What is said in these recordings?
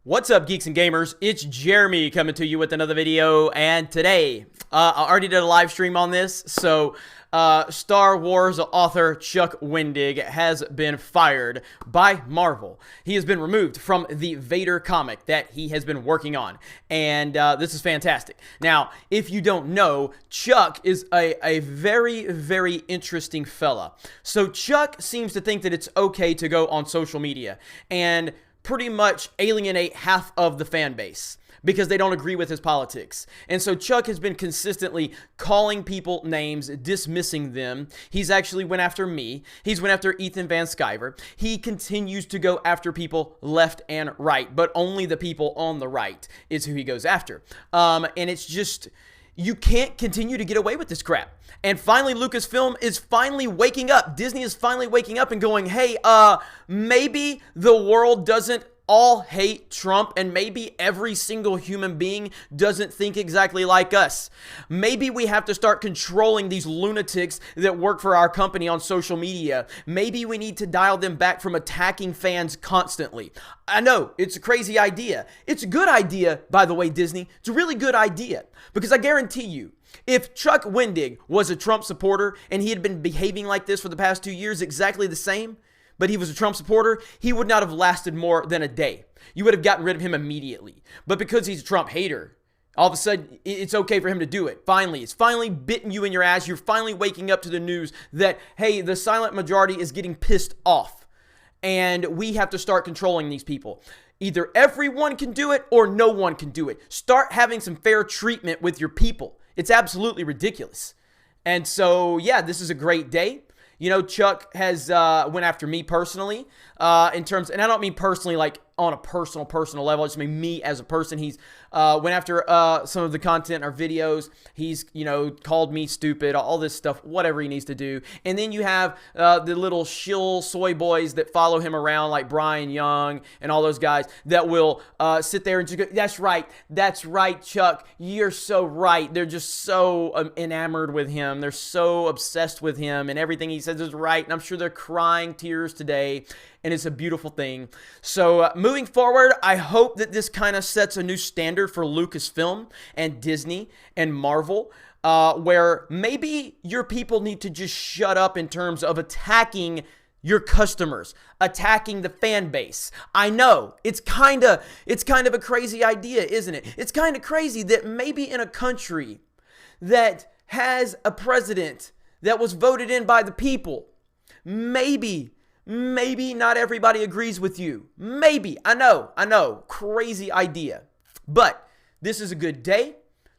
What's up, geeks and gamers? It's Jeremy coming to you with another video, and today, I already did a live stream on this, so Star Wars author Chuck Wendig has been fired by Marvel. He has been removed from the Vader comic that he has been working on, and this is fantastic. Now, if you don't know, Chuck is a very, very interesting fella. So Chuck seems to think that it's okay to go on social media and pretty much alienate half of the fan base because they don't agree with his politics. And so Chuck has been consistently calling people names, dismissing them. He's actually went after me. He's went after Ethan Van Sciver. He continues to go after people left and right, but only the people on the right is who he goes after. And it's just, you can't continue to get away with this crap. And finally, Lucasfilm is finally waking up. Disney is finally waking up and going, hey, maybe the world doesn't all hate Trump, and maybe every single human being doesn't think exactly like us. Maybe we have to start controlling these lunatics that work for our company on social media. Maybe we need to dial them back from attacking fans constantly. I know, it's a crazy idea. It's a good idea, by the way, Disney. It's a really good idea, because I guarantee you, if Chuck Wendig was a Trump supporter and he had been behaving like this for the past 2 years, exactly the same, but he was a Trump supporter, he would not have lasted more than a day. You would have gotten rid of him immediately. But because he's a Trump hater, all of a sudden, it's okay for him to do it. Finally, it's finally bitten you in your ass. You're finally waking up to the news that, hey, the silent majority is getting pissed off. And we have to start controlling these people. Either everyone can do it or no one can do it. Start having some fair treatment with your people. It's absolutely ridiculous. And so, yeah, this is a great day. You know, Chuck has went after me personally in terms, and I don't mean personally like on a personal level. I just mean me as a person. He's went after some of the content, our videos. He's, you know, called me stupid, all this stuff, whatever he needs to do. And then you have the little shill soy boys that follow him around like Brian Young and all those guys that will sit there and just go, that's right, Chuck, you're so right. They're just so enamored with him. They're so obsessed with him, and everything he says is right. And I'm sure they're crying tears today. And it's a beautiful thing. So moving forward, I hope that this kind of sets a new standard for Lucasfilm and Disney and Marvel, where maybe your people need to just shut up in terms of attacking your customers, attacking the fan base. I know it's kind of a crazy idea, isn't it? It's kind of crazy that maybe in a country that has a president that was voted in by the people, maybe not everybody agrees with you. Maybe. I know. Crazy idea. But this is a good day.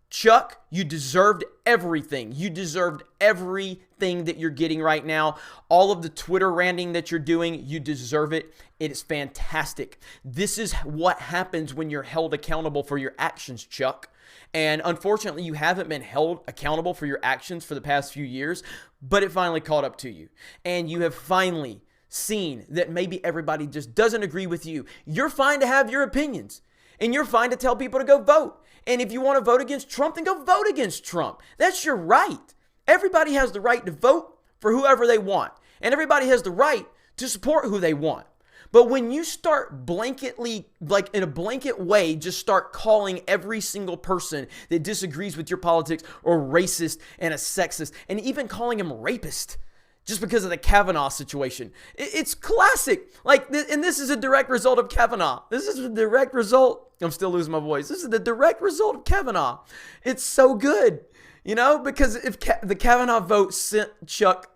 Chuck, you deserved everything. You deserved everything that you're getting right now. All of the Twitter ranting that you're doing, you deserve it. It is fantastic. This is what happens when you're held accountable for your actions, Chuck. And unfortunately, you haven't been held accountable for your actions for the past few years, but it finally caught up to you. And you have finally seen that maybe everybody just doesn't agree with you. You're fine to have your opinions, and you're fine to tell people to go vote. And if you want to vote against Trump, then go vote against Trump. That's your right. Everybody has the right to vote for whoever they want, and everybody has the right to support who they want. But when you start blanketly, like in a blanket way, just start calling every single person that disagrees with your politics or racist and a sexist, and even calling him rapist, just because of the Kavanaugh situation. It's classic. And this is a direct result of Kavanaugh. This is a direct result. I'm still losing my voice. This is the direct result of Kavanaugh. It's so good, you know, because if the Kavanaugh vote sent Chuck,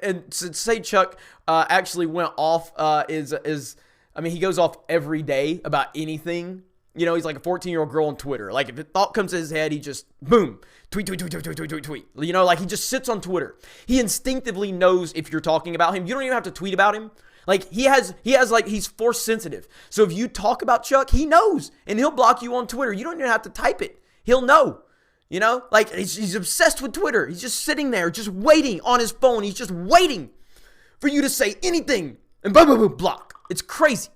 and to say Chuck actually went off he goes off every day about anything. You know, he's like a 14-year-old girl on Twitter. Like, if a thought comes to his head, he just, boom, tweet. You know, like, he just sits on Twitter. He instinctively knows if you're talking about him. You don't even have to tweet about him. Like, he's force sensitive. So if you talk about Chuck, he knows, and he'll block you on Twitter. You don't even have to type it. He'll know. You know, like, he's obsessed with Twitter. He's just sitting there, just waiting on his phone. He's just waiting for you to say anything, and boom, block. It's crazy,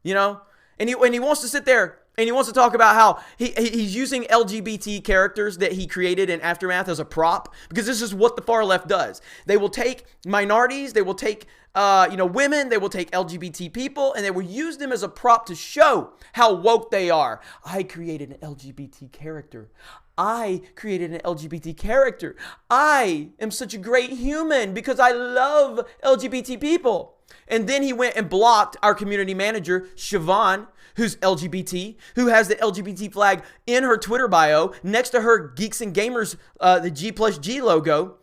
you know? And he wants to sit there And he wants to talk about how he's using LGBT characters that he created in Aftermath as a prop, because this is what the far left does. They will take minorities, they will take women, they will take LGBT people, and they will use them as a prop to show how woke they are. I created an LGBT character. I created an LGBT character. I am such a great human because I love LGBT people. And then he went and blocked our community manager, Siobhan, who's LGBT, who has the LGBT flag in her Twitter bio next to her Geeks and Gamers, the G+G logo.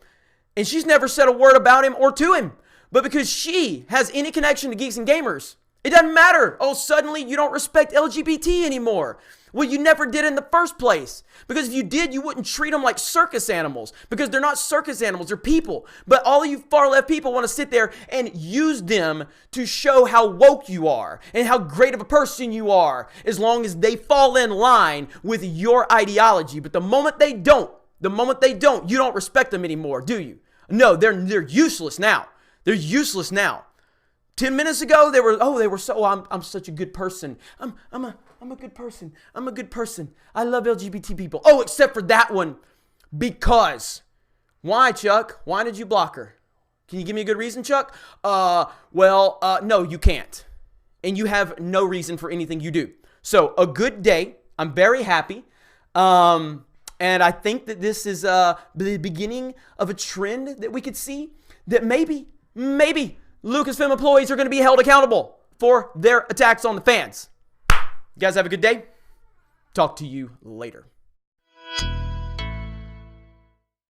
And she's never said a word about him or to him. But because she has any connection to Geeks and Gamers, it doesn't matter. Oh, suddenly you don't respect LGBT anymore. Well, you never did in the first place. Because if you did, you wouldn't treat them like circus animals. Because they're not circus animals, they're people. But all of you far left people want to sit there and use them to show how woke you are and how great of a person you are, as long as they fall in line with your ideology. But the moment they don't, you don't respect them anymore, do you? No, they're useless now. They're useless now. 10 minutes ago, I'm such a good person. I'm a good person. I'm a good person. I love LGBT people. Oh, except for that one. Because. Why, Chuck? Why did you block her? Can you give me a good reason, Chuck? No, you can't. And you have no reason for anything you do. So, a good day. I'm very happy. And I think that this is the beginning of a trend that we could see, that maybe Lucasfilm employees are going to be held accountable for their attacks on the fans. You guys have a good day. Talk to you later.